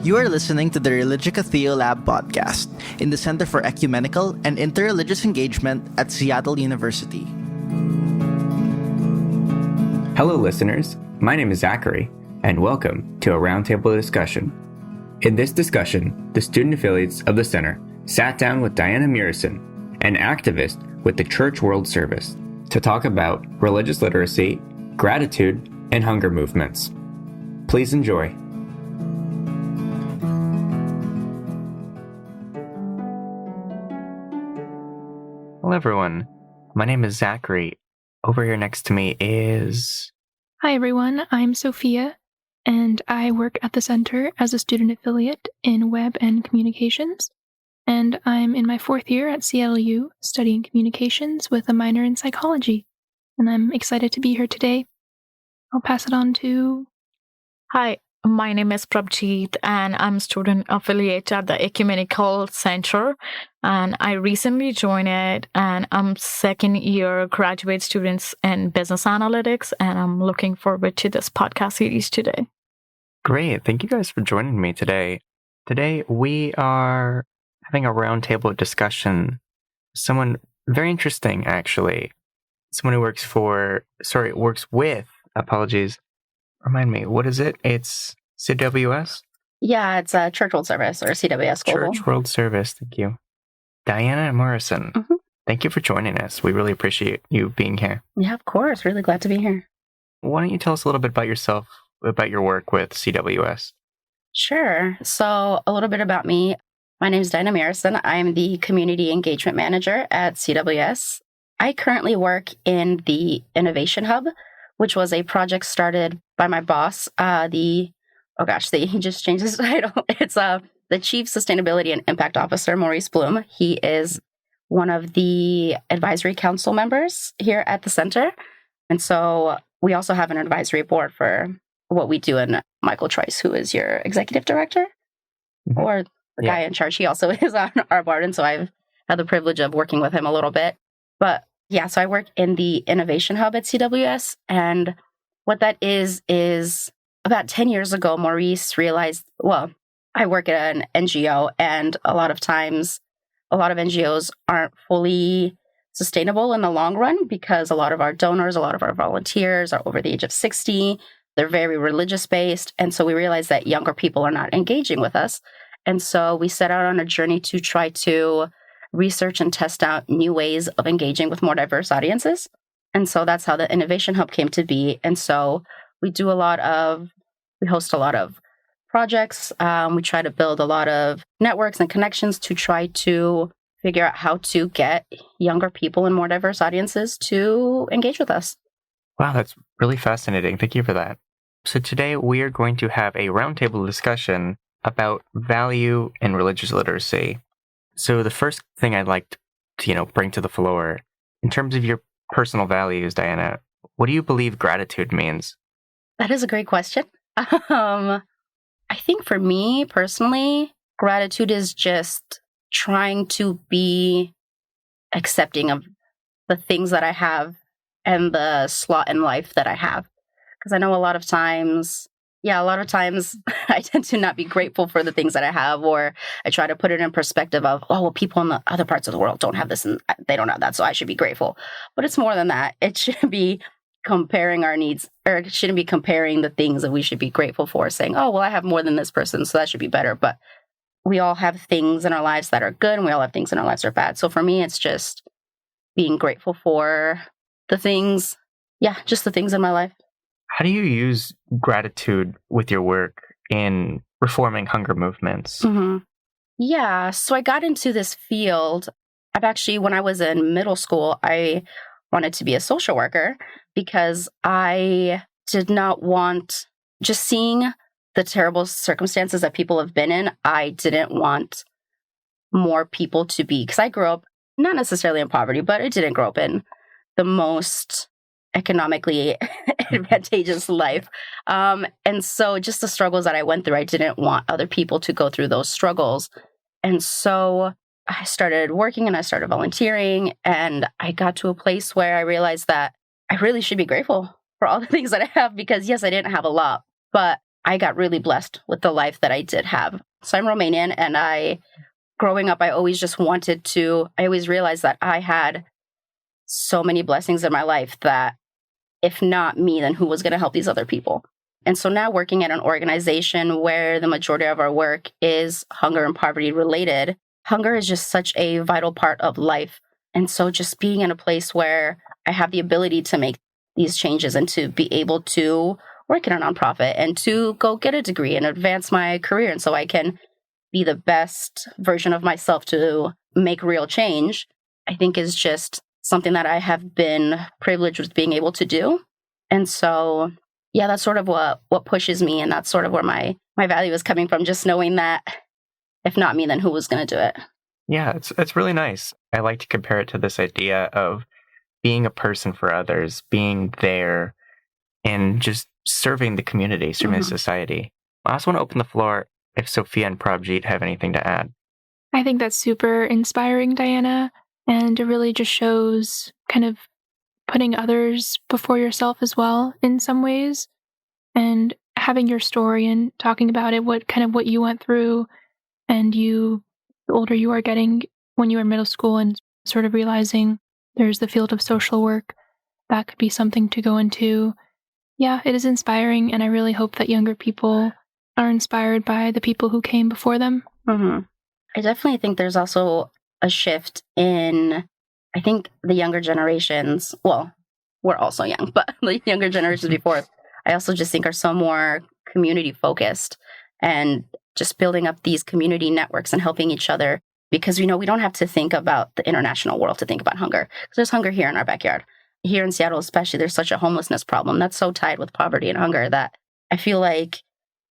You are listening to the Religica Theolab podcast in the Center for Ecumenical and Interreligious Engagement at Seattle University. Hello, listeners. My name is Zachary, and welcome to a roundtable discussion. In this discussion, the student affiliates of the Center sat down with Diana Murison, an activist with the Church World Service, to talk about religious literacy, gratitude, and hunger movements. Please enjoy. Hello, everyone. My name is Zachary. Over here next to me is... Hi, everyone. I'm Sophia, and I work at the Center as a student affiliate in Web and Communications. And I'm in my fourth year at CLU studying communications with a minor in psychology. And I'm excited to be here today. I'll pass it on to... Hi, my name is Prabjeet, and I'm student affiliate at the Ecumenical Center. And I recently joined it, and I'm second year graduate students in business analytics, and I'm looking forward to this podcast series today. Great. Thank you guys for joining me today. Today, we are having a roundtable discussion. Someone very interesting, actually. Someone who works with, remind me, what is it? It's CWS? Yeah, it's a Church World Service or CWS Global. Church World Service, thank you. Diana Morrison, Thank you for joining us. We really appreciate you being here. Yeah, of course. Really glad to be here. Why don't you tell us a little bit about yourself, about your work with CWS? Sure. So a little bit about me. My name is Diana Morrison. I'm the Community Engagement Manager at CWS. I currently work in the Innovation Hub, which was a project started by my boss, he just changed his title. It's the Chief Sustainability and Impact Officer, Maurice Bloom. He is one of the advisory council members here at the center. And so we also have an advisory board for what we do, and Michael Trice, who is your executive director, or the guy in charge. He also is on our board. And so I've had the privilege of working with him a little bit. But yeah, so I work in the Innovation Hub at CWS. And what that is about 10 years ago, Maurice realized, I work at an NGO, and a lot of times, a lot of NGOs aren't fully sustainable in the long run because a lot of our donors, a lot of our volunteers are over the age of 60. They're very religious based. And so we realized that younger people are not engaging with us. And so we set out on a journey to try to research and test out new ways of engaging with more diverse audiences. And so that's how the Innovation Hub came to be. And so we host a lot of projects. We try to build a lot of networks and connections to try to figure out how to get younger people and more diverse audiences to engage with us. Wow, that's really fascinating. Thank you for that. So today we are going to have a roundtable discussion about value in religious literacy. So the first thing I'd like to, bring to the floor, in terms of your personal values, Diana, what do you believe gratitude means? That is a great question. I think for me personally, gratitude is just trying to be accepting of the things that I have and the slot in life that I have. Because I know a lot of times I tend to not be grateful for the things that I have, or I try to put it in perspective of, people in the other parts of the world don't have this and they don't have that, so I should be grateful. But it's more than that. It shouldn't be comparing our needs, or it shouldn't be comparing the things that we should be grateful for, saying, I have more than this person, so that should be better. But we all have things in our lives that are good, and we all have things in our lives that are bad. So for me, it's just being grateful for the things, just the things in my life. How do you use gratitude with your work in reforming hunger movements? Yeah, so I got into this field. When I was in middle school, I wanted to be a social worker because I did not want, just seeing the terrible circumstances that people have been in, I didn't want more people to be, because I grew up not necessarily in poverty, but I didn't grow up in the most economically advantageous life. And so just the struggles that I went through, I didn't want other people to go through those struggles. And so I started working and I started volunteering, and I got to a place where I realized that I really should be grateful for all the things that I have, because yes, I didn't have a lot, but I got really blessed with the life that I did have. So I'm Romanian, and growing up, I always realized that I had so many blessings in my life that if not me, then who was going to help these other people? And so now working at an organization where the majority of our work is hunger and poverty related, hunger is just such a vital part of life. And so just being in a place where I have the ability to make these changes and to be able to work in a nonprofit and to go get a degree and advance my career, and so I can be the best version of myself to make real change, I think is just something that I have been privileged with being able to do. And so, yeah, that's sort of what pushes me, and that's sort of where my value is coming from, just knowing that if not me, then who was going to do it? Yeah, it's really nice. I like to compare it to this idea of being a person for others, being there, and just serving the community, serving society. I also want to open the floor if Sophia and Prabjeet have anything to add. I think that's super inspiring, Diana, and it really just shows kind of putting others before yourself as well in some ways, and having your story and talking about it, what you went through, and the older you are getting when you were in middle school and sort of realizing there's the field of social work, that could be something to go into. Yeah, it is inspiring, and I really hope that younger people are inspired by the people who came before them. I definitely think there's also a shift in, I think the younger generations, well, we're also young, but the younger generations before, I also just think are so more community focused and just building up these community networks and helping each other, because we don't have to think about the international world to think about hunger, because there's hunger here in our backyard. Here in Seattle especially, there's such a homelessness problem that's so tied with poverty and hunger that I feel like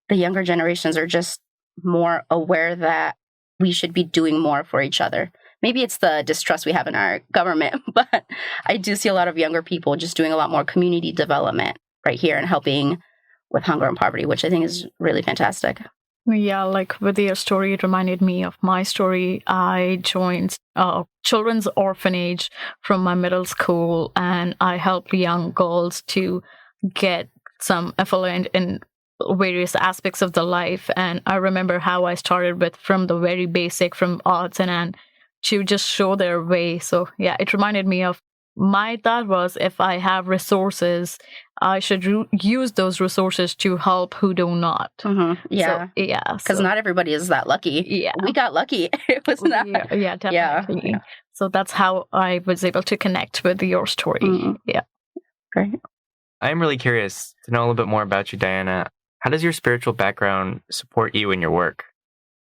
the younger generations are just more aware that we should be doing more for each other. Maybe it's the distrust we have in our government, but I do see a lot of younger people just doing a lot more community development right here and helping with hunger and poverty, which I think is really fantastic. Yeah, like with your story, it reminded me of my story. I joined a children's orphanage from my middle school, and I helped young girls to get some affluent in various aspects of the life. And I remember how I started with from the very basic, from odds and to just show their way. So yeah, it reminded me of my thought was, if I have resources, I should use those resources to help who do not. Yeah. So, yeah. Because not everybody is that lucky. Yeah. We got lucky. It was not. Yeah, definitely. Yeah. So that's how I was able to connect with your story. Yeah. Great. I'm really curious to know a little bit more about you, Diana. How does your spiritual background support you in your work?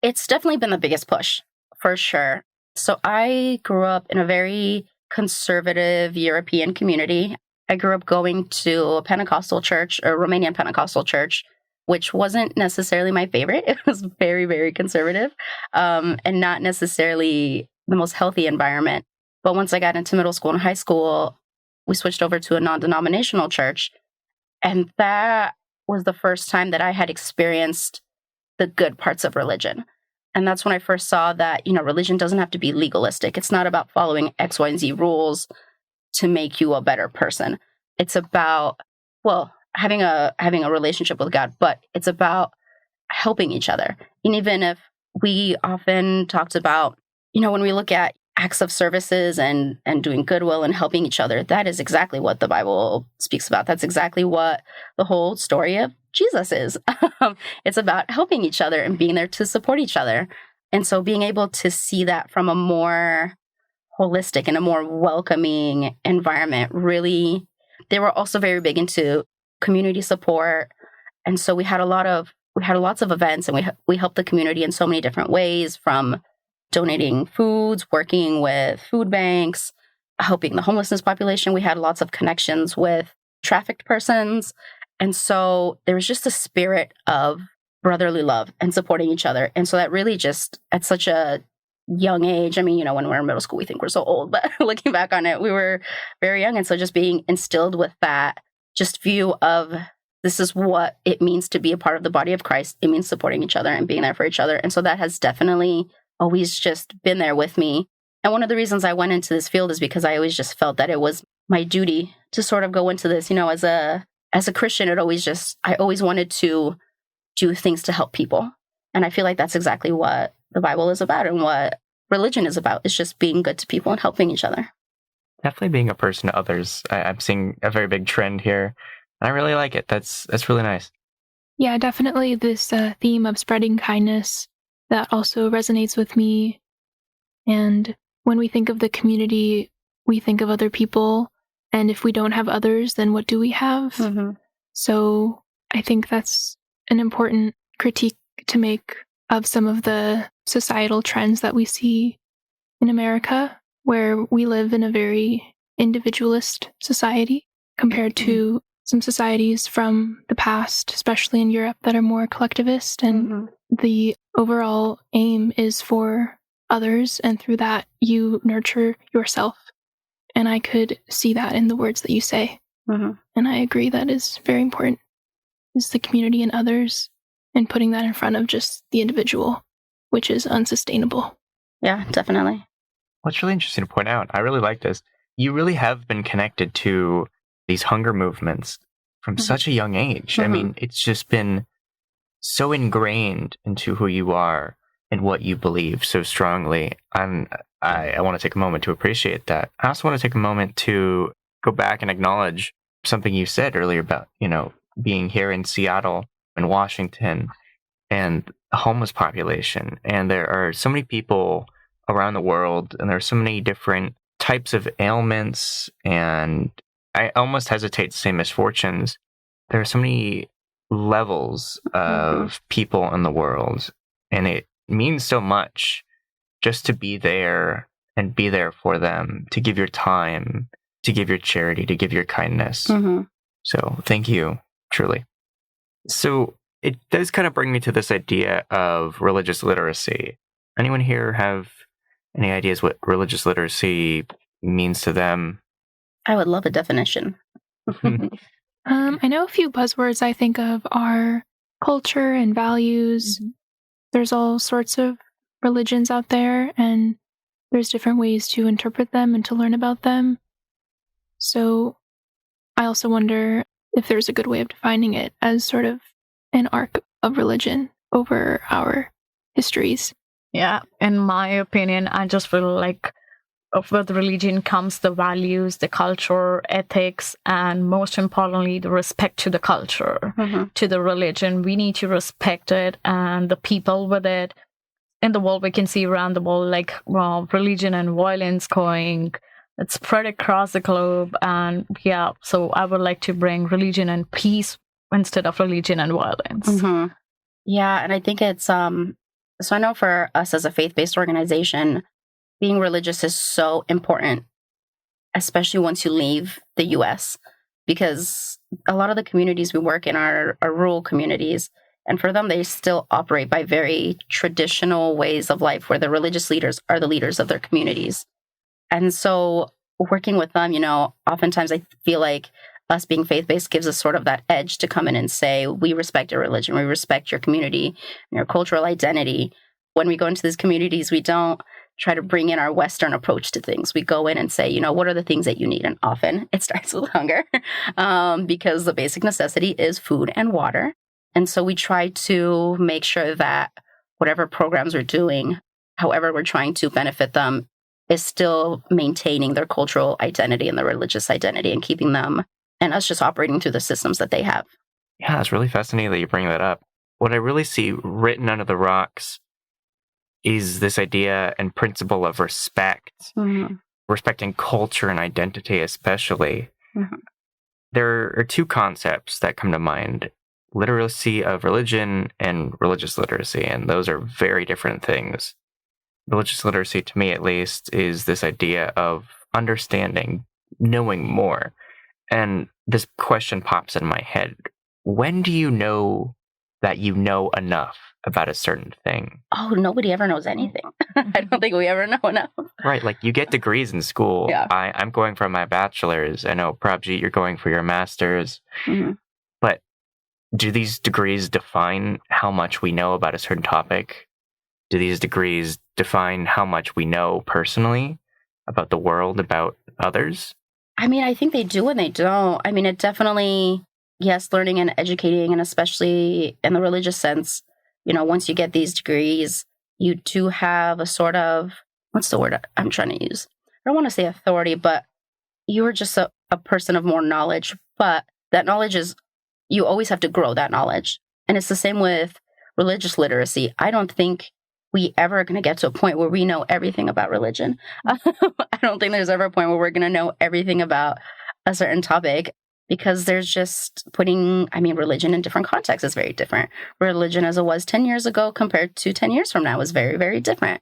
It's definitely been the biggest push, for sure. So I grew up in a very conservative European community. I grew up going to a Pentecostal church, a Romanian Pentecostal church, which wasn't necessarily my favorite. It was very, very conservative, and not necessarily the most healthy environment. But once I got into middle school and high school, we switched over to a non-denominational church. And that was the first time that I had experienced the good parts of religion. And that's when I first saw that, religion doesn't have to be legalistic. It's not about following X, Y, and Z rules to make you a better person. It's about, having a relationship with God, but it's about helping each other. And even if we often talked about, when we look at acts of services and doing goodwill and helping each other, that is exactly what the Bible speaks about. That's exactly what the whole story of Jesus is. It's about helping each other and being there to support each other. And so being able to see that from a more holistic and a more welcoming environment, really, they were also very big into community support. And so we had lots of events, and we helped the community in so many different ways, from donating foods, working with food banks, helping the homelessness population. We had lots of connections with trafficked persons. And so there was just a spirit of brotherly love and supporting each other. And so that really just, at such a young age, when we're in middle school, we think we're so old, but looking back on it, we were very young. And so just being instilled with that just view of, this is what it means to be a part of the body of Christ. It means supporting each other and being there for each other. And so that has definitely always just been there with me. And one of the reasons I went into this field is because I always just felt that it was my duty to sort of go into this, as a Christian. I always wanted to do things to help people. And I feel like that's exactly what the Bible is about and what religion is about. It's just being good to people and helping each other. Definitely being a person to others. I'm seeing a very big trend here. I really like it. That's really nice. Yeah, definitely this theme of spreading kindness, that also resonates with me. And when we think of the community, we think of other people. And if we don't have others, then what do we have? Mm-hmm. So I think that's an important critique to make of some of the societal trends that we see in America, where we live in a very individualist society compared to some societies from the past, especially in Europe, that are more collectivist. And the overall aim is for others, and through that, you nurture yourself. And I could see that in the words that you say. And I agree that is very important, is the community and others, and putting that in front of just the individual, which is unsustainable. Yeah, definitely. What's really interesting to point out, I really like this. You really have been connected to these hunger movements from such a young age. I mean, it's just been so ingrained into who you are and what you believe so strongly. I want to take a moment to appreciate that. I also want to take a moment to go back and acknowledge something you said earlier about, being here in Seattle and Washington and the homeless population. And there are so many people around the world, and there are so many different types of ailments, and I almost hesitate to say misfortunes. There are so many levels of people in the world, and it means so much just to be there and be there for them, to give your time, to give your charity, to give your kindness. So thank you, truly. So it does kind of bring me to this idea of religious literacy. Anyone here have any ideas what religious literacy means to them? I would love a definition. I know a few buzzwords I think of are culture and values. There's all sorts of religions out there, and there's different ways to interpret them and to learn about them. So I also wonder if there's a good way of defining it as sort of an arc of religion over our histories. Yeah, in my opinion, I just feel like with religion comes the values, the culture, ethics, and most importantly, the respect to the culture, to the religion. We need to respect it and the people with it. In the world, we can see around the world, like religion and violence going, it's spread across the globe. And yeah, so I would like to bring religion and peace instead of religion and violence. Yeah, and I think it's, so I know for us as a faith-based organization, being religious is so important, especially once you leave the U.S., because a lot of the communities we work in are rural communities. And for them, they still operate by very traditional ways of life where the religious leaders are the leaders of their communities. And so working with them, oftentimes I feel like us being faith-based gives us sort of that edge to come in and say, we respect your religion, we respect your community and your cultural identity. When we go into these communities, we don't try to bring in our Western approach to things. We go in and say, what are the things that you need? And often it starts with hunger because the basic necessity is food and water. And so we try to make sure that whatever programs we're doing, however we're trying to benefit them, is still maintaining their cultural identity and their religious identity and keeping them and us just operating through the systems that they have. Yeah, it's really fascinating that you bring that up. What I really see written under the rocks is this idea and principle of respect, respecting culture and identity especially. There are two concepts that come to mind: literacy of religion and religious literacy, and those are very different things. Religious literacy, to me at least, is this idea of understanding, knowing more. And this question pops in my head. When do you know that you know enough about a certain thing? Oh, nobody ever knows anything. I don't think we ever know enough. Right, like you get degrees in school. Yeah. I'm going for my bachelor's. I know, Prabjeet, you're going for your master's. But do these degrees define how much we know about a certain topic? Do these degrees define how much we know personally about the world, about others? I mean, I think they do and they don't. I mean, it definitely yes, learning and educating, and especially in the religious sense, once you get these degrees, you do have a sort of, what's the word I'm trying to use? I don't want to say authority, but you are just a person of more knowledge. But that knowledge you always have to grow that knowledge. And it's the same with religious literacy. I don't think we ever are going to get to a point where we know everything about religion. I don't think there's ever a point where we're going to know everything about a certain topic, because there's just religion in different contexts is very different. Religion as it was 10 years ago compared to 10 years from now is very, very different.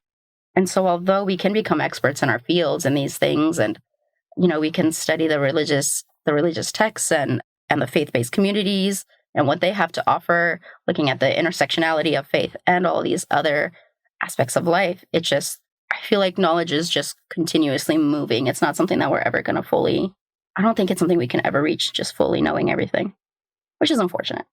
And so although we can become experts in our fields and these things, and, we can study the religious texts and the faith-based communities and what they have to offer, looking at the intersectionality of faith and all these other aspects of life, I feel like knowledge is just continuously moving. It's not something that we're ever going to I don't think it's something we can ever reach, just fully knowing everything, which is unfortunate.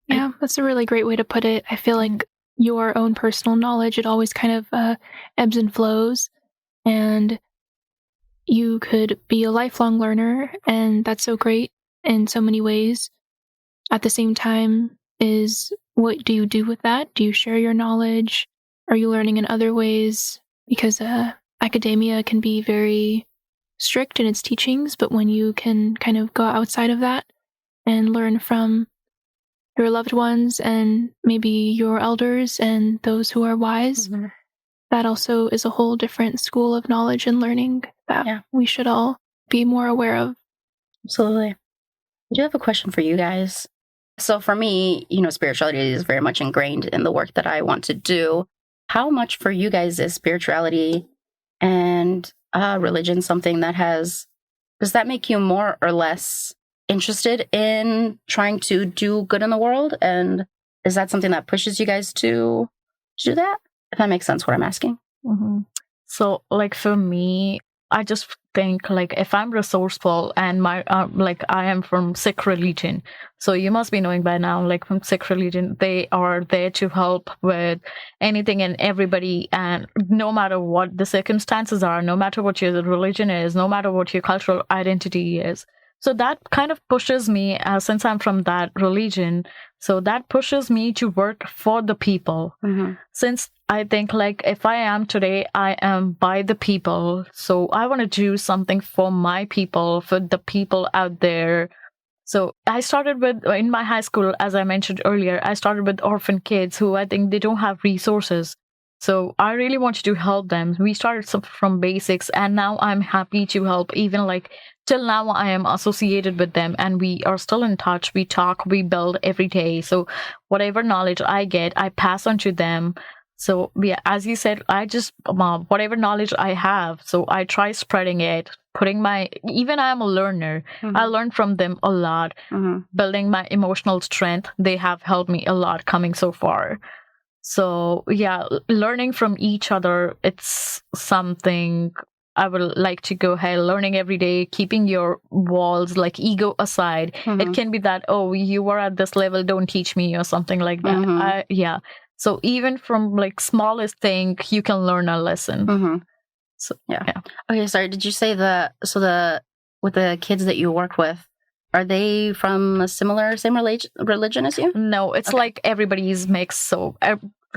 Yeah, that's a really great way to put it. I feel like your own personal knowledge, it always kind of ebbs and flows, and you could be a lifelong learner, and that's so great in so many ways. At the same time, what do you do with that? Do you share your knowledge? Are you learning in other ways? Because academia can be very strict in its teachings, but when you can kind of go outside of that and learn from your loved ones and maybe your elders and those who are wise, that also is a whole different school of knowledge and learning that we should all be more aware of. Absolutely. I do have a question for you guys. So for me, spirituality is very much ingrained in the work that I want to do. How much for you guys is spirituality and religion something that does that make you more or less interested in trying to do good in the world? And is that something that pushes you guys to do that? If that makes sense, what I'm asking. Mm-hmm. So, for me, I just think, if I'm resourceful and I am from Sikh religion, so you must be knowing by now, from Sikh religion, they are there to help with anything and everybody, and no matter what the circumstances are, no matter what your religion is, no matter what your cultural identity is. So that kind of pushes me, since I'm from that religion, so that pushes me to work for the people. Mm-hmm. Since I think if I am today, I am by the people. So I want to do something for my people, for the people out there. So I started in my high school, as I mentioned earlier, I started with orphan kids who I think they don't have resources. So I really wanted to help them. We started from basics, and now I'm happy to help. Even till now, I am associated with them, and we are still in touch. We talk, we build every day. So whatever knowledge I get, I pass on to them. So yeah, as you said, I just whatever knowledge I have, so I try spreading it, even I am a learner. Mm-hmm. I learn from them a lot, building my emotional strength. They have helped me a lot coming so far. So yeah, learning from each other, it's something I would like to go ahead, learning every day, keeping your walls, ego aside. It can be that, oh, you were at this level, don't teach me, or something like that. So even from smallest thing, you can learn a lesson. So yeah. Okay, sorry. Did you say with the kids that you work with, are they from same religion as you? No, it's everybody's mixed. So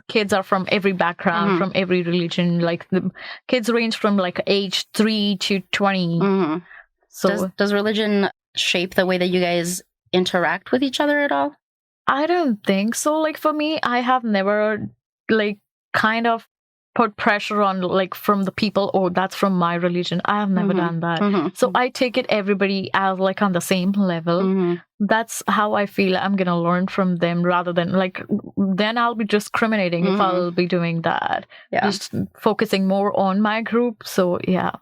kids are from every background, from every religion. The kids range from age 3 to 20. So does religion shape the way that you guys interact with each other at all? I don't think so. For me, I have never kind of put pressure on from the people, oh, that's from my religion. I have never done that. So I take it everybody as on the same level. That's how I feel I'm gonna learn from them, rather than then I'll be discriminating if I'll be doing that. Just focusing more on my group. So yeah,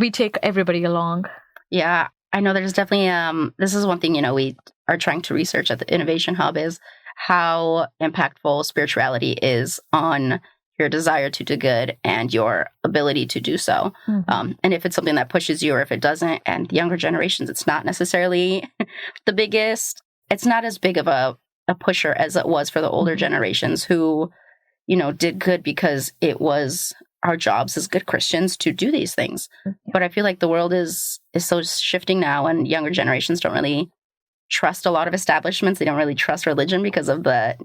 we take everybody along. Yeah, I know there's definitely this is one thing we are trying to research at the Innovation Hub, is how impactful spirituality is on your desire to do good and your ability to do so. And if it's something that pushes you or if it doesn't. And the younger generations, it's not necessarily it's not as big of a pusher as it was for the older generations who, did good because it was our jobs as good Christians to do these things. But I feel like the world is so shifting now, and younger generations don't really trust a lot of establishments. They don't really trust religion because of the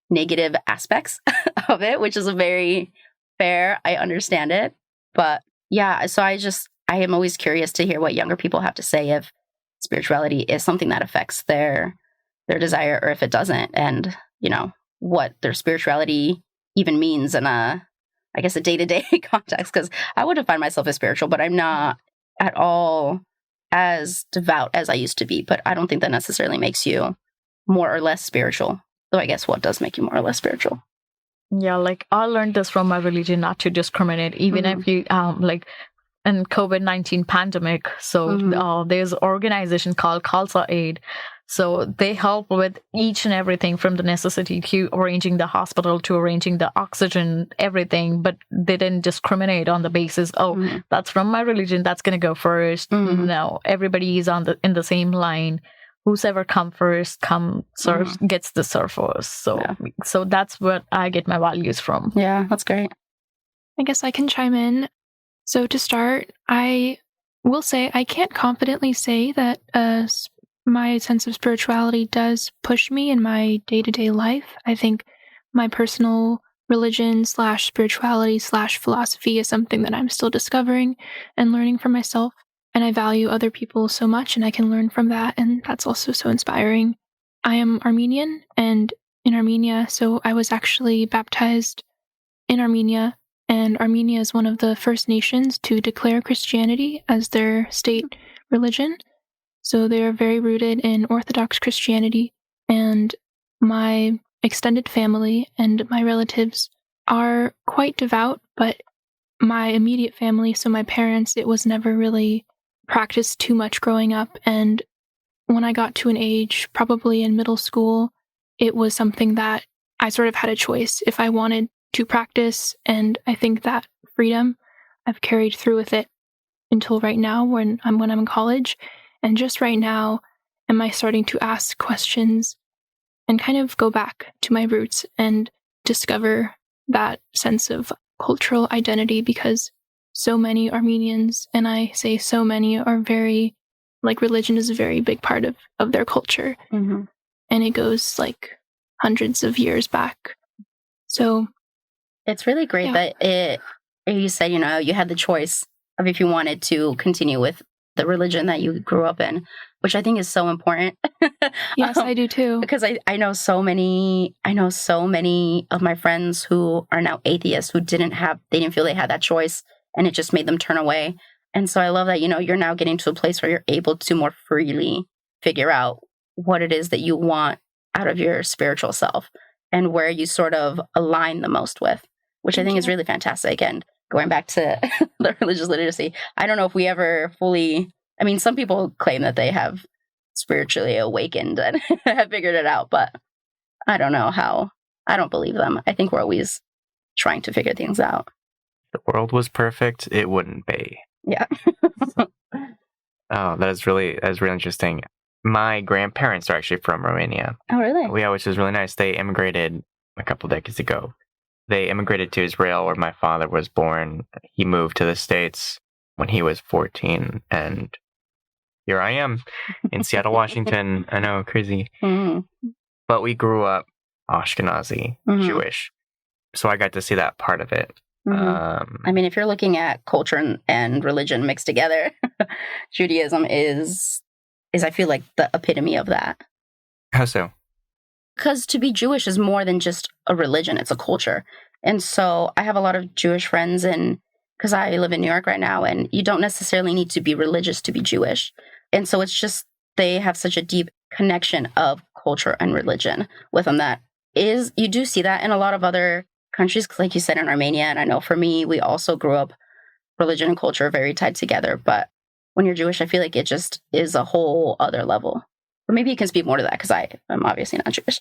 negative aspects of it, which is a very fair. I understand it. But yeah, so I am always curious to hear what younger people have to say if spirituality is something that affects their desire or if it doesn't, and what their spirituality even means in a day-to-day context. Because I would define myself as spiritual, but I'm not at all as devout as I used to be. But I don't think that necessarily makes you more or less spiritual. Though I guess what does make you more or less spiritual? Yeah, like I learned this from my religion, not to discriminate, even if you in COVID-19 pandemic. So there's an organization called Khalsa Aid. So they help with each and everything from the necessity to arranging the hospital to arranging the oxygen, everything. But they didn't discriminate on the basis, that's from my religion, that's going to go first. No, everybody is in the same line. Whoever come first, gets the serve first. So that's what I get my values from. Yeah, that's great. I guess I can chime in. So to start, I will say I can't confidently say that my sense of spirituality does push me in my day-to-day life. I think my personal religion / spirituality / philosophy is something that I'm still discovering and learning for myself. And I value other people so much, and I can learn from that, and that's also so inspiring. I am Armenian, and in Armenia, so I was actually baptized in Armenia, and Armenia is one of the first nations to declare Christianity as their state religion. So they are very rooted in Orthodox Christianity, and my extended family and my relatives are quite devout, but my immediate family, so my parents, it was never really practiced too much growing up. And when I got to an age, probably in middle school, it was something that I sort of had a choice if I wanted to practice. And I think that freedom I've carried through with it until right now when I'm in college. And just right now, am I starting to ask questions and kind of go back to my roots and discover that sense of cultural identity, because so many Armenians, and I say so many, are very, religion is a very big part of their culture. And it goes hundreds of years back. So it's really great that you said, you had the choice of if you wanted to continue with the religion that you grew up in, which I think is so important. Yes, I do too. Because I know so many of my friends who are now atheists who didn't feel they had that choice, and it just made them turn away. And so I love that, you're now getting to a place where you're able to more freely figure out what it is that you want out of your spiritual self and where you sort of align the most with, which I think is really fantastic. And going back to the religious literacy, I don't know if we ever fully, some people claim that they have spiritually awakened and have figured it out, but I don't know how. I don't believe them. I think we're always trying to figure things out. If the world was perfect, it wouldn't be. Yeah. Oh, that is really interesting. My grandparents are actually from Romania. Oh, really? Yeah, which is really nice. They immigrated a couple decades ago. They immigrated to Israel, where my father was born. He moved to the States when he was 14, and here I am in Seattle, Washington. I know, crazy. But we grew up Ashkenazi, Jewish, so I got to see that part of it. If you're looking at culture and religion mixed together, Judaism is I feel like the epitome of that. How so? Because to be Jewish is more than just a religion, it's a culture. And so I have a lot of Jewish friends, and because I live in New York right now, and you don't necessarily need to be religious to be Jewish. And so it's just, they have such a deep connection of culture and religion with them you do see that in a lot of other countries, like you said, in Armenia. And I know for me, we also grew up religion and culture very tied together. But when you're Jewish, I feel like it just is a whole other level. Or maybe you can speak more to that, because I'm obviously not Jewish.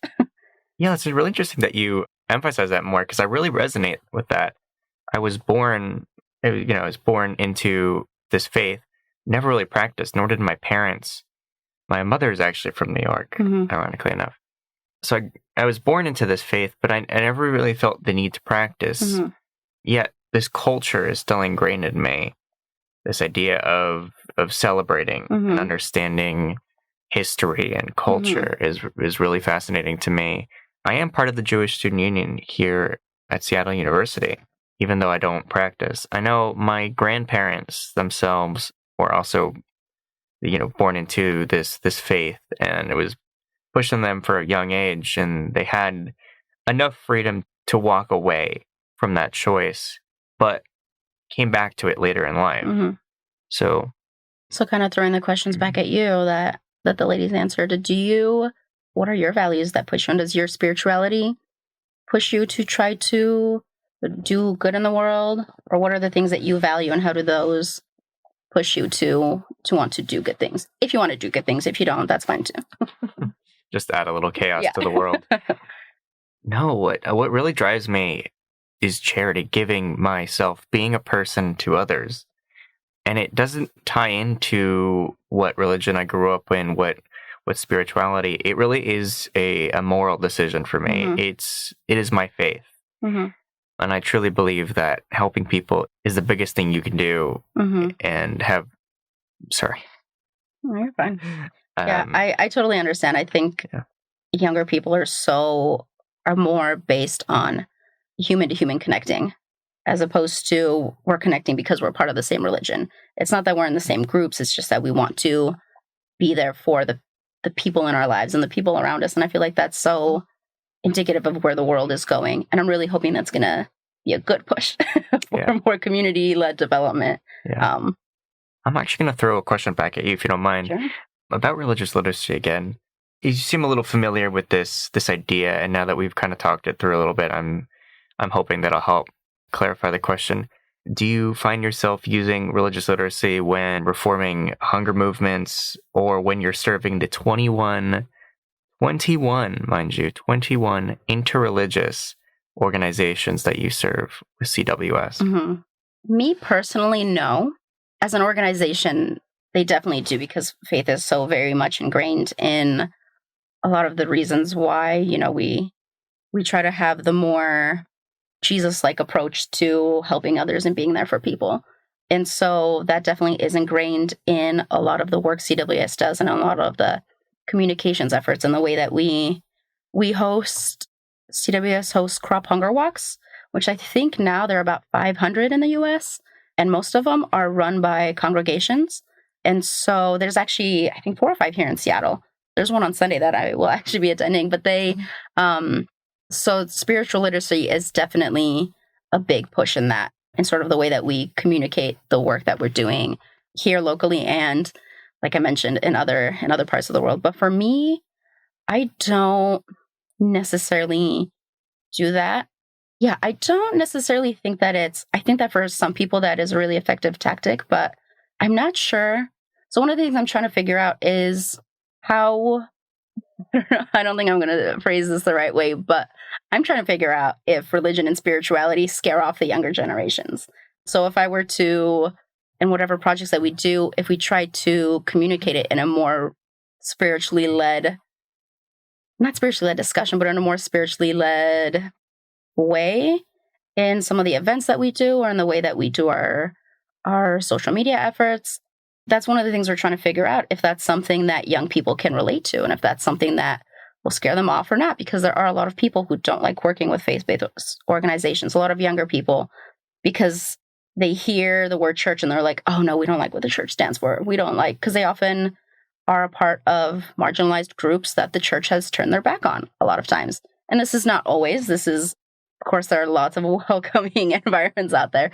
Yeah, it's really interesting that you emphasize that more, because I really resonate with that. I was born into this faith, never really practiced, nor did my parents. My mother is actually from New York, ironically enough. So I was born into this faith, but I never really felt the need to practice. Yet this culture is still ingrained in me. This idea of celebrating and understanding history and culture is really fascinating to me. I am part of the Jewish Student Union here at Seattle University, even though I don't practice. I know my grandparents themselves were also, born into this faith, and it was pushed on them for a young age, and they had enough freedom to walk away from that choice, but came back to it later in life. So kind of throwing the questions back at you that the ladies answered. What are your values that push you? And does your spirituality push you to try to do good in the world? Or what are the things that you value, and how do those push you to want to do good things? If you want to do good things, if you don't, that's fine too. Just add a little chaos to the world. No, what really drives me is charity, giving myself, being a person to others. And it doesn't tie into what religion I grew up in, what spirituality. It really is a moral decision for me. It is my faith. And I truly believe that helping people is the biggest thing you can do. And sorry. No, you're fine. I totally understand. I think younger people are more based on human to human connecting, as opposed to we're connecting because we're part of the same religion. It's not that we're in the same groups. It's just that we want to be there for the people in our lives and the people around us. And I feel like that's so indicative of where the world is going. And I'm really hoping that's going to be a good push for more community-led development. I'm actually going to throw a question back at you, if you don't mind, about religious literacy again. You seem a little familiar with this idea, and now that we've kind of talked it through a little bit, I'm hoping that'll help clarify the question. Do you find yourself using religious literacy when reforming hunger movements, or when you're serving the 21, mind you, 21 interreligious organizations that you serve with CWS? Me personally, no. As an organization, they definitely do, because faith is so very much ingrained in a lot of the reasons why, we try to have the more Jesus-like approach to helping others and being there for people. And so that definitely is ingrained in a lot of the work CWS does, and a lot of the communications efforts, and the way that we CWS hosts crop hunger walks, which I think now there are about 500 in the US, and most of them are run by congregations. And so there's actually, I think, 4 or 5 here in Seattle. There's one on Sunday that I will actually be attending, but so spiritual literacy is definitely a big push in that, and sort of the way that we communicate the work that we're doing here locally, and like I mentioned, in other parts of the world. But for me, I don't necessarily do that. Yeah, I don't necessarily think that I think that for some people that is a really effective tactic, but I'm not sure. So one of the things I'm trying to figure out is how, I don't think I'm going to phrase this the right way, but I'm trying to figure out if religion and spirituality scare off the younger generations. So if I were to, in whatever projects that we do, if we try to communicate it in a more spiritually led, not spiritually led discussion, but in a more spiritually led way in some of the events that we do, or in the way that we do our social media efforts, that's one of the things we're trying to figure out, if that's something that young people can relate to, and if that's something that will scare them off or not, because there are a lot of people who don't like working with faith-based organizations, a lot of younger people, because they hear the word church and they're like, oh no, we don't like what the church stands for. We don't like, because they often are a part of marginalized groups that the church has turned their back on a lot of times. And this is not always. This is, of course, there are lots of welcoming environments out there,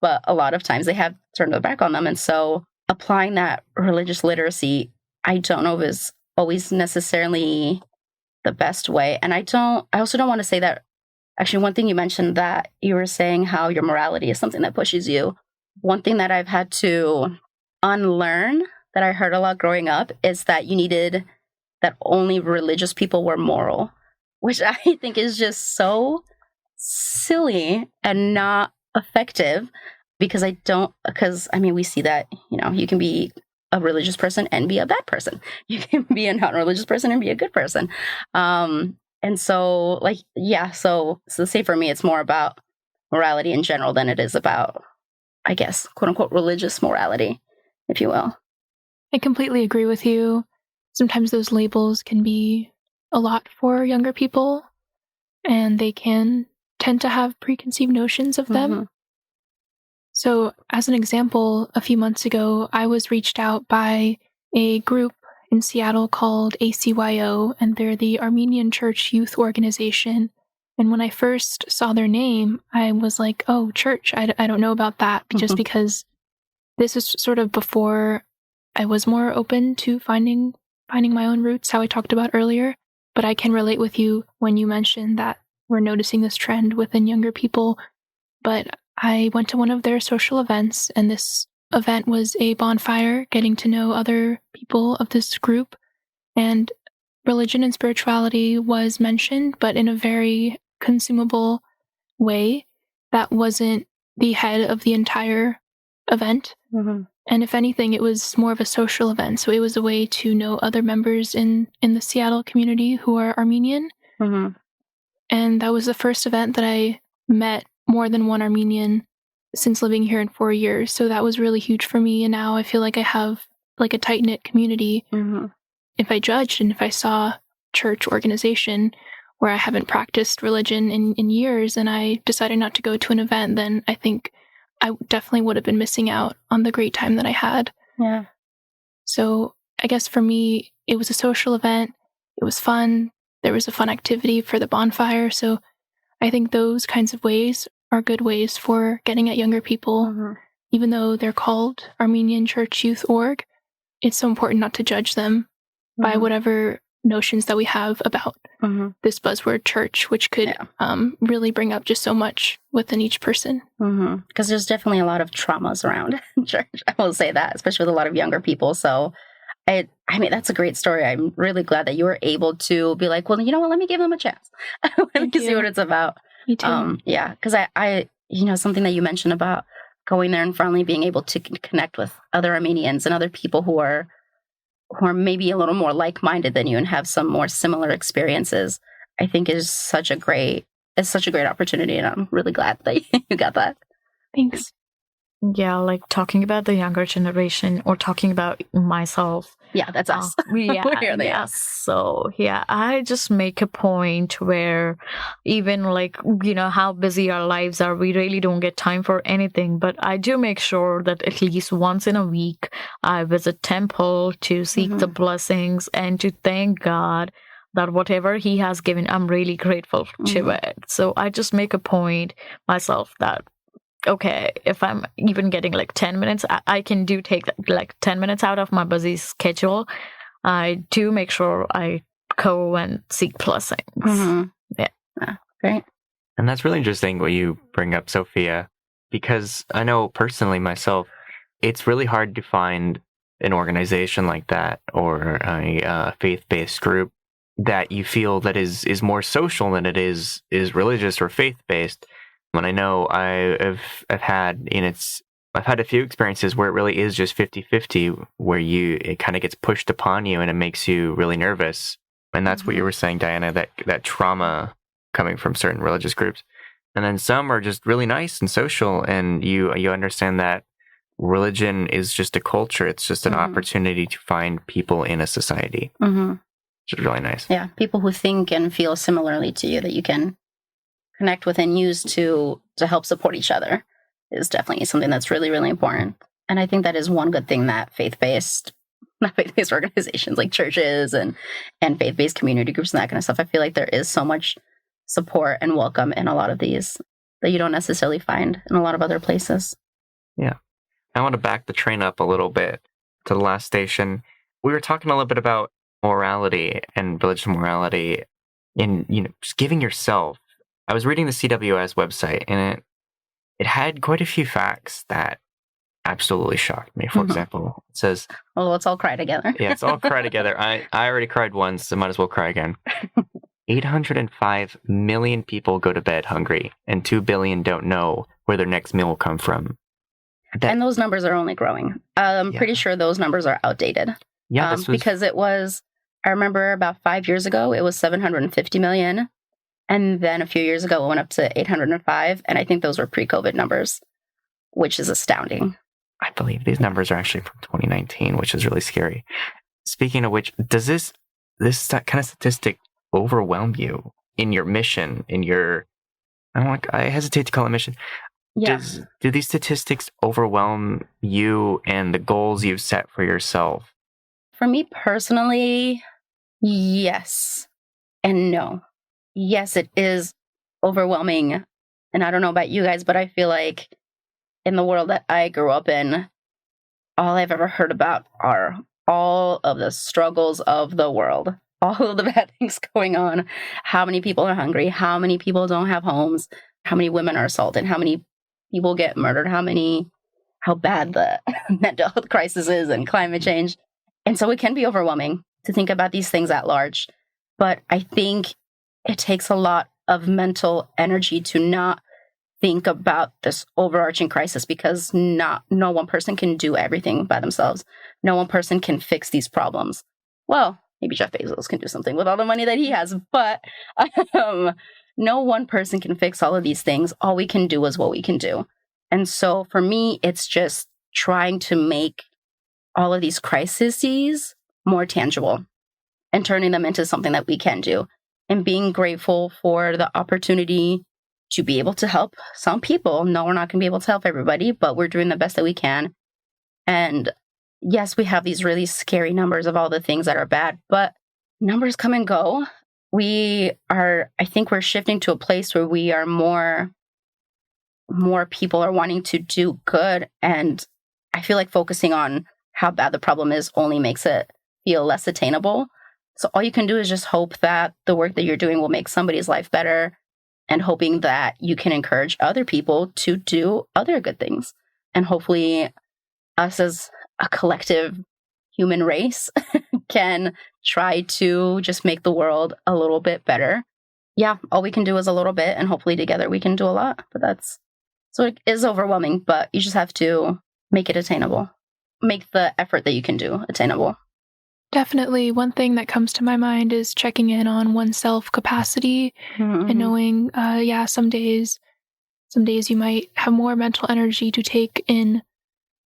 but a lot of times they have turned their back on them. And so applying that religious literacy, I don't know if is always necessarily the best way. And I also don't want to say that. Actually, one thing you mentioned, that you were saying how your morality is something that pushes you. One thing that I've had to unlearn, that I heard a lot growing up, is that that only religious people were moral, which I think is just so silly and not effective, because we see that, you can be a religious person and be a bad person. You can be a non-religious person and be a good person. And so, so say for me, it's more about morality in general than it is about, I guess, quote unquote, religious morality, if you will. I completely agree with you. Sometimes those labels can be a lot for younger people, and they can tend to have preconceived notions of them. Mm-hmm. So, as an example, a few months ago, I was reached out by a group in Seattle called ACYO, and they're the Armenian Church Youth Organization. And when I first saw their name, I was like, oh, church, I don't know about that, just because this is sort of before I was more open to finding my own roots, how I talked about earlier. But I can relate with you when you mentioned that we're noticing this trend within younger people. But I went to one of their social events, and this event was a bonfire, getting to know other people of this group. And religion and spirituality was mentioned, but in a very consumable way that wasn't the head of the entire event. Mm-hmm. And if anything, it was more of a social event. So it was a way to know other members in the Seattle community who are Armenian. Mm-hmm. And that was the first event that I met more than one Armenian since living here in 4 years. So that was really huge for me. And now I feel like I have like a tight-knit community. Mm-hmm. If I judged and if I saw church organization where I haven't practiced religion in years and I decided not to go to an event, then I think I definitely would have been missing out on the great time that I had. Yeah. So I guess for me, it was a social event. It was fun. There was a fun activity for the bonfire. So I think those kinds of ways are good ways for getting at younger people. Mm-hmm. Even though they're called Armenian Church Youth Org, it's so important not to judge them by whatever notions that we have about this buzzword church, which could really bring up just so much within each person. Because there's definitely a lot of traumas around church. I will say that, especially with a lot of younger people. So, I mean, that's a great story. I'm really glad that you were able to be like, well, you know what, let me give them a chance. Let me see what it's about. Me too. Yeah, because I, something that you mentioned about going there and finally being able to connect with other Armenians and other people who are maybe a little more like-minded than you and have some more similar experiences, I think is such a great opportunity. And I'm really glad that you got that. Thanks. Yeah, like talking about the younger generation or talking about myself. Yeah, that's us. Yeah, So, yeah, I just make a point where even like, how busy our lives are, we really don't get time for anything. But I do make sure that at least once in a week, I visit temple to seek the blessings and to thank God that whatever he has given, I'm really grateful to it. So I just make a point myself that, okay, if I'm even getting like 10 minutes, I can take like 10 minutes out of my busy schedule. I do make sure I go and seek blessings. Yeah. Great. And that's really interesting what you bring up, Sophia, because I know personally myself, it's really hard to find an organization like that or a faith-based group that you feel that is more social than it is religious or faith-based. When I know I've had a few experiences where it really is just 50-50, where it kind of gets pushed upon you and it makes you really nervous. And that's what you were saying, Diana, that trauma coming from certain religious groups. And then some are just really nice and social, and you understand that religion is just a culture. It's just an opportunity to find people in a society, which is really nice. Yeah, people who think and feel similarly to you that you can connect with and use to help support each other is definitely something that's really, really important. And I think that is one good thing that not faith-based organizations like churches and faith-based community groups and that kind of stuff, I feel like there is so much support and welcome in a lot of these that you don't necessarily find in a lot of other places. Yeah. I want to back the train up a little bit to the last station. We were talking a little bit about morality and religious morality in, just giving yourself. I was reading the CWS website, and it had quite a few facts that absolutely shocked me. For example, it says, well, let's all cry together. Yeah, let's all cry together. I already cried once, so might as well cry again. 805 million people go to bed hungry, and 2 billion don't know where their next meal will come from. And those numbers are only growing. I'm pretty sure those numbers are outdated. Yeah, because I remember about 5 years ago, it was 750 million. And then a few years ago, it went up to 805. And I think those were pre-COVID numbers, which is astounding. I believe these numbers are actually from 2019, which is really scary. Speaking of which, does this kind of statistic overwhelm you in your mission, in your, I hesitate to call it mission. Yeah. Do these statistics overwhelm you and the goals you've set for yourself? For me personally, yes and no. Yes, it is overwhelming. And I don't know about you guys, but I feel like in the world that I grew up in, all I've ever heard about are all of the struggles of the world, all of the bad things going on, how many people are hungry, how many people don't have homes, how many women are assaulted, how many people get murdered, how bad the mental health crisis is and climate change. And so it can be overwhelming to think about these things at large. But I think it takes a lot of mental energy to not think about this overarching crisis, because no one person can do everything by themselves. No one person can fix these problems. Well, maybe Jeff Bezos can do something with all the money that he has, but no one person can fix all of these things. All we can do is what we can do. And so for me, it's just trying to make all of these crises more tangible and turning them into something that we can do, and being grateful for the opportunity to be able to help some people. No, we're not going to be able to help everybody, but we're doing the best that we can. And yes, we have these really scary numbers of all the things that are bad, but numbers come and go. I think we're shifting to a place where we are more people are wanting to do good. And I feel like focusing on how bad the problem is only makes it feel less attainable. So all you can do is just hope that the work that you're doing will make somebody's life better, and hoping that you can encourage other people to do other good things. And hopefully us as a collective human race can try to just make the world a little bit better. Yeah, all we can do is a little bit, and hopefully together we can do a lot. So it is overwhelming, but you just have to make it attainable. Make the effort that you can do attainable. Definitely. One thing that comes to my mind is checking in on oneself capacity and knowing, some days you might have more mental energy to take in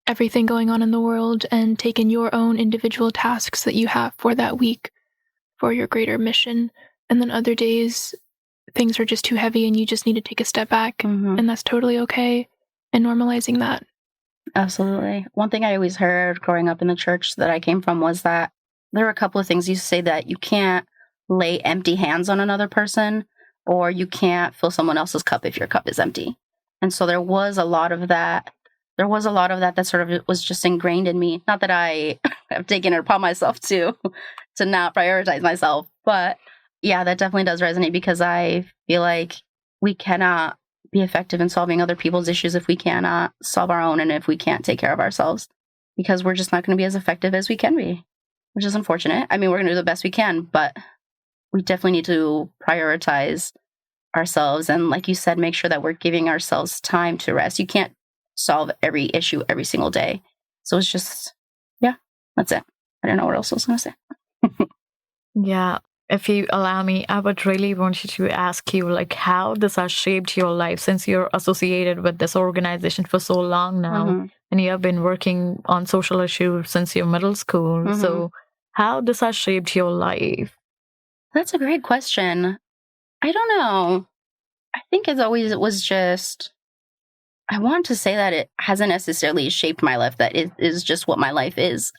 everything going on in the world and take in your own individual tasks that you have for that week for your greater mission. And then other days, things are just too heavy and you just need to take a step back, and that's totally okay, and normalizing that. Absolutely. One thing I always heard growing up in the church that I came from was that there were a couple of things you say, that you can't lay empty hands on another person, or you can't fill someone else's cup if your cup is empty. And so there was a lot of that. That sort of was just ingrained in me. Not that I have taken it upon myself to not prioritize myself, but yeah, that definitely does resonate, because I feel like we cannot be effective in solving other people's issues if we cannot solve our own, and if we can't take care of ourselves, because we're just not going to be as effective as we can be, which is unfortunate. I mean, we're going to do the best we can, but we definitely need to prioritize ourselves. And like you said, make sure that we're giving ourselves time to rest. You can't solve every issue every single day. So it's just, that's it. I don't know what else I was going to say. Yeah. If you allow me, I would really want you to ask you, how this has shaped your life, since you're associated with this organization for so long now, and you have been working on social issues since your middle school. So how this has shaped your life? That's a great question. I don't know. I think as always, it was just, I want to say that it hasn't necessarily shaped my life, that it is just what my life is.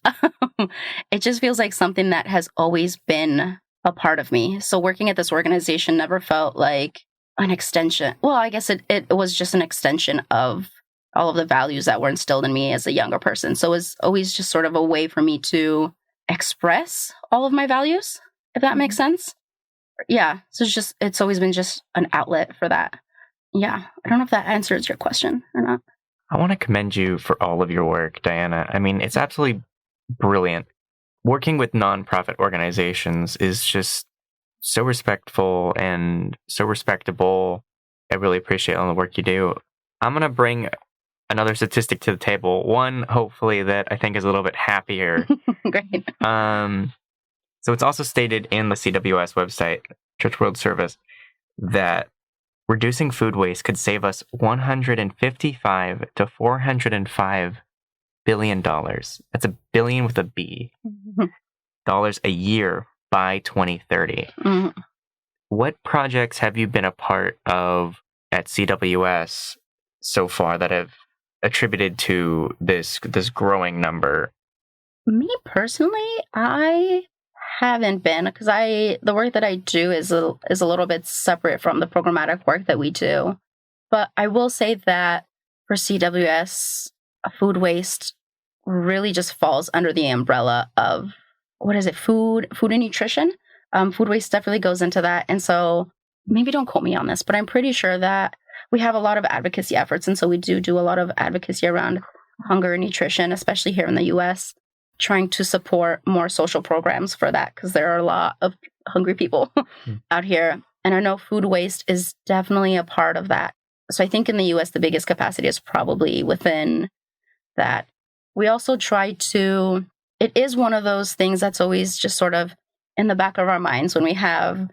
It just feels like something that has always been a part of me. So working at this organization never felt like an extension. Well, I guess it was just an extension of all of the values that were instilled in me as a younger person. So it was always just sort of a way for me to express all of my values, if that makes sense. Yeah. So it's always been just an outlet for that. Yeah. I don't know if that answers your question or not. I want to commend you for all of your work, Diana. I mean, it's absolutely brilliant. Working with nonprofit organizations is just so respectful and so respectable. I really appreciate all the work you do. I'm going to bring another statistic to the table. One, hopefully, that I think is a little bit happier. Great. So it's also stated in the CWS website, Church World Service, that reducing food waste could save us $155 to $405 billion. That's a billion with a B. Dollars a year by 2030. What projects have you been a part of at CWS so far that have attributed to this growing number? Me personally, I haven't been, because the work that I do is a little bit separate from the programmatic work that we do. But I will say that for CWS, food waste really just falls under the umbrella of, what is it, food and nutrition. Food waste definitely goes into that. And so maybe don't quote me on this, but I'm pretty sure that we have a lot of advocacy efforts. And so we do a lot of advocacy around hunger and nutrition, especially here in the US, trying to support more social programs for that, because there are a lot of hungry people out here. And I know food waste is definitely a part of that. So I think in the US, the biggest capacity is probably within that. We also try to, it is one of those things that's always just sort of in the back of our minds when we have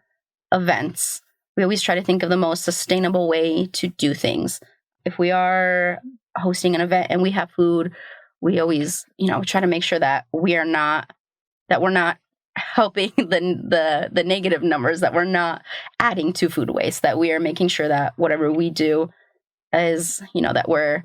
events. We always try to think of the most sustainable way to do things. If we are hosting an event and we have food, we always, try to make sure that we're not helping the negative numbers, that we're not adding to food waste, that we are making sure that whatever we do is, that we're,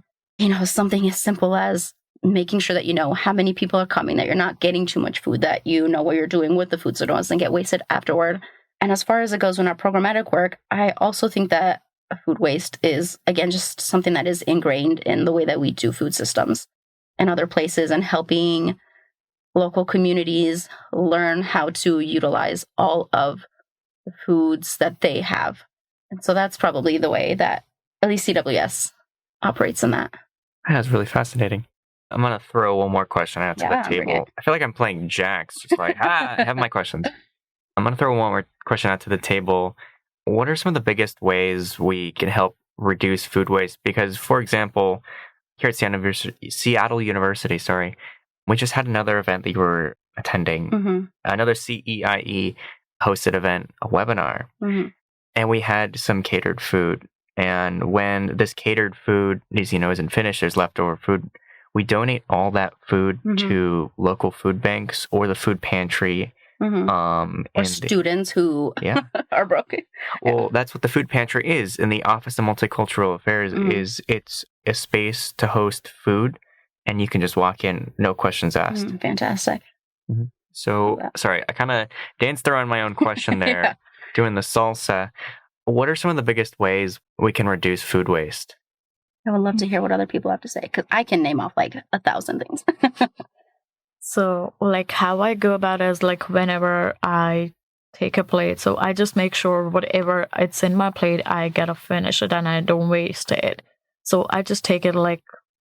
something as simple as making sure that you know how many people are coming, that you're not getting too much food, that you know what you're doing with the food so it doesn't get wasted afterward. And as far as it goes in our programmatic work, I also think that food waste is, again, just something that is ingrained in the way that we do food systems in other places, and helping local communities learn how to utilize all of the foods that they have. And so that's probably the way that at least CWS operates in that. That's really fascinating. I'm going to throw one more question out to the table. I feel like I'm playing jacks, just like, I have my questions. I'm going to throw one more question out to the table. What are some of the biggest ways we can help reduce food waste? Because, for example, here at Seattle University, we just had another event that you were attending, another CEIE hosted event, a webinar, and we had some catered food. And when this catered food isn't finished, there's leftover food, we donate all that food to local food banks or the food pantry. Or students who are broken. Well, that's what the food pantry is. In the Office of Multicultural Affairs, it's a space to host food, and you can just walk in, no questions asked. Fantastic. So, sorry, I kind of danced around my own question there, doing the salsa. What are some of the biggest ways we can reduce food waste? I would love to hear what other people have to say, because I can name off like 1,000 things. So, how I go about it is, whenever I take a plate, so I just make sure whatever it's in my plate, I gotta finish it and I don't waste it. So I just take it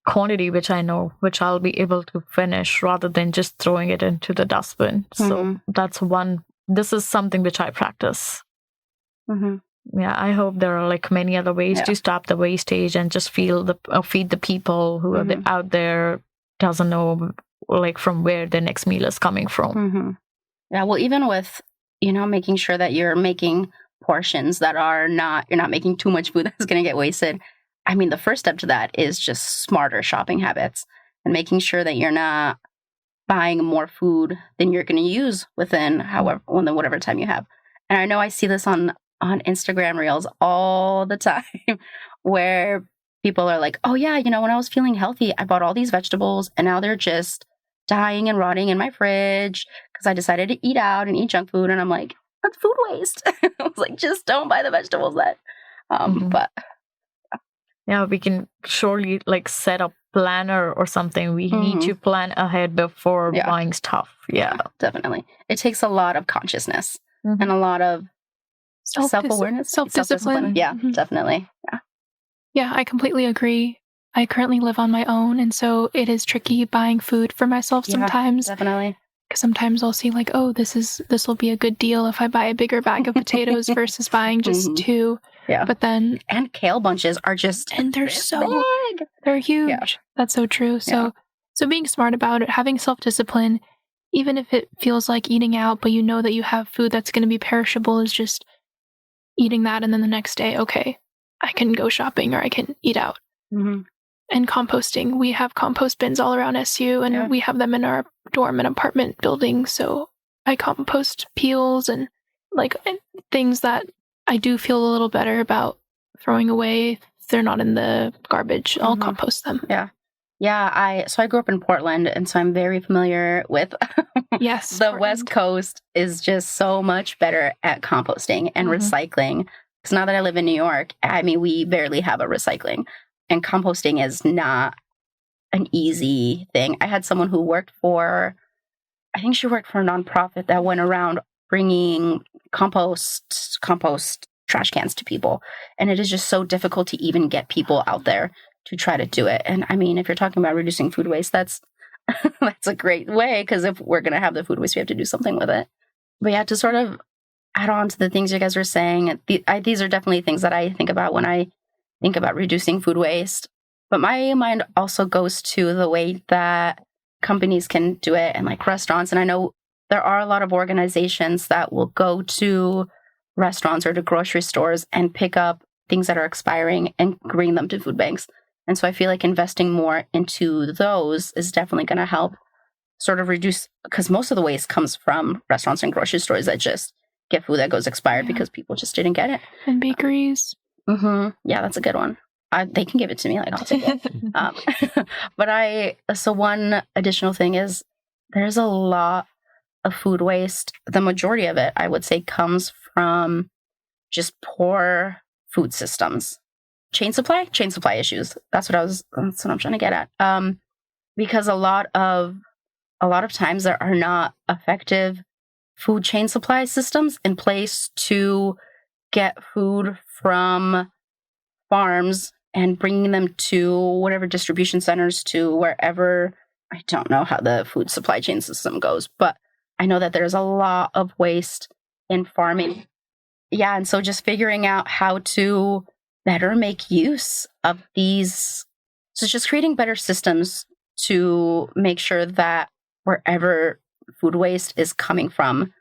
quantity which I know, which I'll be able to finish, rather than just throwing it into the dustbin. So that's one. This is something which I practice. Yeah, I hope there are many other ways to stop the wastage and just feed the people who are out there, doesn't know from where the next meal is coming from. Yeah, well, even with making sure that you're making portions that you're not making too much food that's going to get wasted. I mean, the first step to that is just smarter shopping habits and making sure that you're not buying more food than you're going to use within whatever time you have. And I know I see this on Instagram Reels all the time, where people are like, oh yeah, when I was feeling healthy, I bought all these vegetables and now they're just dying and rotting in my fridge because I decided to eat out and eat junk food. And I'm like, that's food waste. I was like, just don't buy the vegetables then. But yeah, we can surely set a planner or something. We need to plan ahead before buying stuff. Yeah, definitely. It takes a lot of consciousness and a lot of self-awareness, self-discipline. Yeah, definitely. Yeah, I completely agree. I currently live on my own, and so it is tricky buying food for myself sometimes. Definitely. Because sometimes I'll see this will be a good deal if I buy a bigger bag of potatoes versus buying just two. Yeah. But then... And kale bunches are just... And they're so big. They're huge. Yeah. That's so true. So being smart about it, having self-discipline, even if it feels like eating out, but you know that you have food that's going to be perishable, is just... eating that, and then the next day, okay, I can go shopping or I can eat out. Mm-hmm. And composting. We have compost bins all around SU, and we have them in our dorm and apartment building. So I compost peels and like things that I do feel a little better about throwing away. If they're not in the garbage, I'll compost them. Yeah. Yeah, I grew up in Portland, and so I'm very familiar with yes. The Portland. West Coast is just so much better at composting and recycling. Because now that I live in New York, I mean, we barely have a recycling, and composting is not an easy thing. I had someone who worked for a nonprofit that went around bringing compost trash cans to people, and it is just so difficult to even get people out there to try to do it. And I mean, if you're talking about reducing food waste, that's a great way, because if we're going to have the food waste, we have to do something with it. But yeah, to sort of add on to the things you guys were saying, these are definitely things that I think about when I think about reducing food waste. But my mind also goes to the way that companies can do it, and like restaurants. And I know there are a lot of organizations that will go to restaurants or to grocery stores and pick up things that are expiring and bring them to food banks. And so I feel like investing more into those is definitely going to help sort of reduce, because most of the waste comes from restaurants and grocery stores that just get food that goes expired because people just didn't get it. And bakeries. Yeah, that's a good one. They can give it to me, like I'll take it. So one additional thing is there's a lot of food waste. The majority of it, I would say, comes from just poor food systems. Chain supply issues. That's what I'm trying to get at. Because a lot of times there are not effective food chain supply systems in place to get food from farms and bringing them to whatever distribution centers, to wherever. I don't know how the food supply chain system goes, but I know that there's a lot of waste in farming. Yeah, and so just figuring out how to better make use of these. So just creating better systems to make sure that wherever food waste is coming from,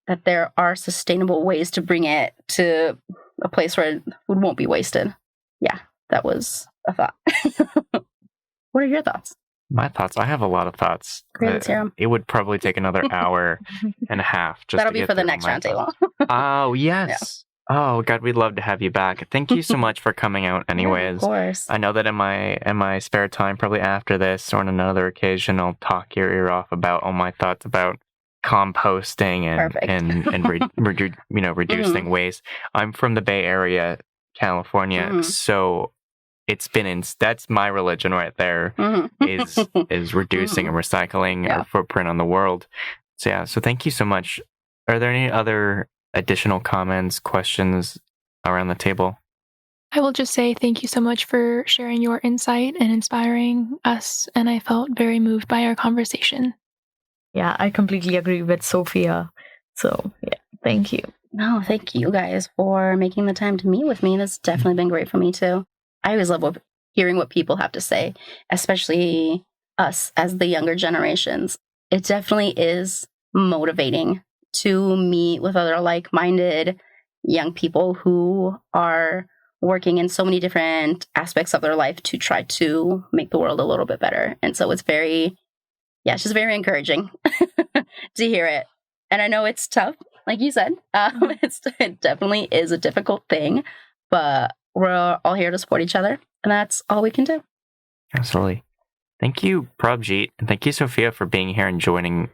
that there are sustainable ways to bring it to a place where food won't be wasted. Yeah, that was a thought. What are your thoughts? My thoughts? I have a lot of thoughts. Great, let's hear 'em. It would probably take another hour and a half. Just That'll to be get for the through next my roundtable. Oh, yes. Oh, God, we'd love to have you back. Thank you so much for coming out anyways. Yeah, of course. I know that in my spare time, probably after this or on another occasion, I'll talk your ear off about all my thoughts about composting and reducing waste. I'm from the Bay Area, California, so it's been that's my religion right there, is reducing and recycling our footprint on the world. So thank you so much. Are there any other additional comments, questions around the table? I will just say thank you so much for sharing your insight and inspiring us, and I felt very moved by our conversation. Yeah, I completely agree with Sophia. So, yeah, thank you. No, thank you guys for making the time to meet with me. That's definitely been great for me too. I always love hearing what people have to say, especially us as the younger generations. It definitely is motivating to meet with other like-minded young people who are working in so many different aspects of their life to try to make the world a little bit better. And so it's it's just very encouraging to hear it. And I know it's tough, like you said. It definitely is a difficult thing, but we're all here to support each other, and that's all we can do. Absolutely. Thank you, Prabjeet, and thank you, Sophia, for being here and joining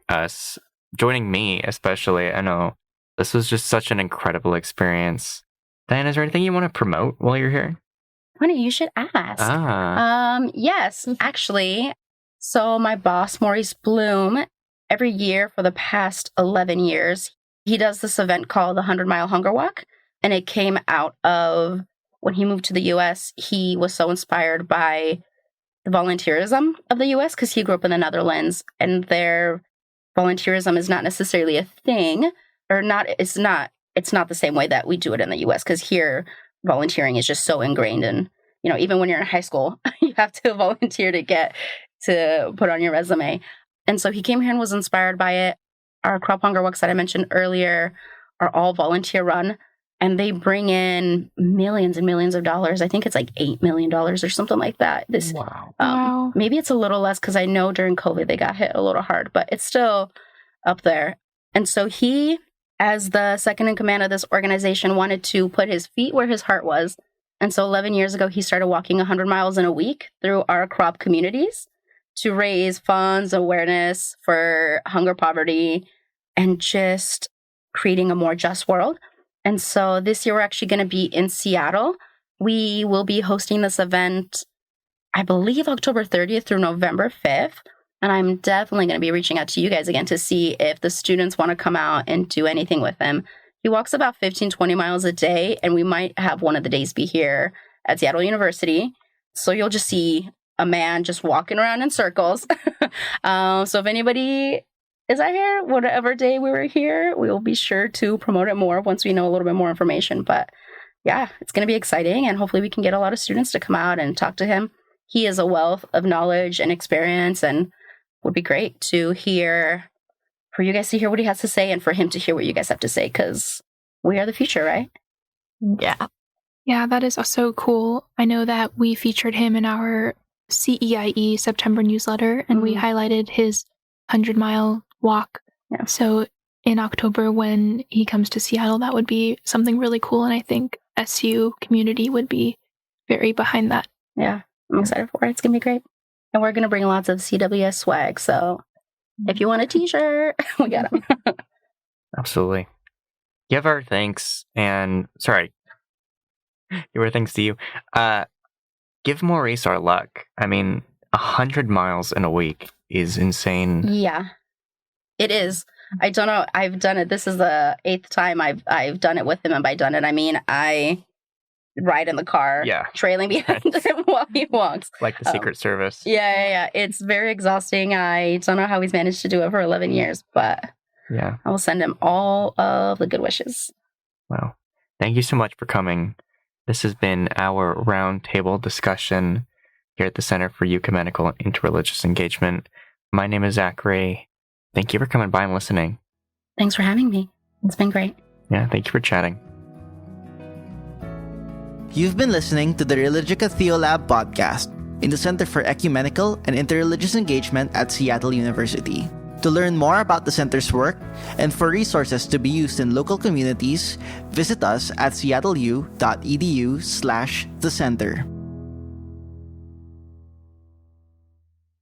me especially. I know this was just such an incredible experience. Diane, is there anything you want to promote while you're here? Funny, you should ask. Yes, actually. So my boss, Maurice Bloom, every year for the past 11 years, he does this event called the 100-Mile Hunger Walk. And it came out of when he moved to the U.S., he was so inspired by the volunteerism of the U.S. because he grew up in the Netherlands, and their volunteerism is not necessarily a thing, or not. It's not the same way that we do it in the U.S. because here volunteering is just so ingrained, and even when you're in high school, you have to volunteer to put on your resume. And so he came here and was inspired by it. Our crop hunger walks that I mentioned earlier are all volunteer run. and they bring in millions and millions of dollars. I think it's like $8 million or something like that. Wow. Maybe it's a little less because I know during COVID they got hit a little hard, but it's still up there. And so he, as the second in command of this organization, wanted to put his feet where his heart was. And so 11 years ago, he started walking 100 miles in a week through our crop communities to raise funds, awareness for hunger, poverty, and just creating a more just world. And so this year, we're actually going to be in Seattle. We will be hosting this event, I believe, October 30th through November 5th. And I'm definitely going to be reaching out to you guys again to see if the students want to come out and do anything with him. He walks about 15, 20 miles a day, and we might have one of the days be here at Seattle University. So you'll just see a man just walking around in circles. So if anybody is out here, whatever day we were here, we will be sure to promote it more once we know a little bit more information. But yeah, it's going to be exciting, and hopefully we can get a lot of students to come out and talk to him. He is a wealth of knowledge and experience, and would be great to hear, for you guys to hear what he has to say and for him to hear what you guys have to say, because we are the future, right? Yeah. Yeah, that is so cool. I know that we featured him in our CEIE September newsletter, and we highlighted his 100-mile walk. Yeah. So in October, when he comes to Seattle, that would be something really cool. And I think SU community would be very behind that. Yeah, I'm excited for it. It's going to be great. And we're going to bring lots of CWS swag. So if you want a t-shirt, we got them. Absolutely. Give our thanks and, give our thanks to you. Give Maurice our luck. I mean, 100 miles in a week is insane. Yeah, it is. I don't know. I've done it. This is the 8th time I've done it with him. And by done it, I mean I ride in the car, trailing behind him while he walks. Like the Secret Service. Yeah. It's very exhausting. I don't know how he's managed to do it for 11 years, but I will send him all of the good wishes. Wow. Thank you so much for coming. This has been our roundtable discussion here at the Center for Ecumenical and Interreligious Engagement. My name is Zachary. Thank you for coming by and listening. Thanks for having me. It's been great. Yeah, thank you for chatting. You've been listening to the Religica Theolab podcast in the Center for Ecumenical and Interreligious Engagement at Seattle University. To learn more about the center's work and for resources to be used in local communities, visit us at seattleu.edu/thecenter.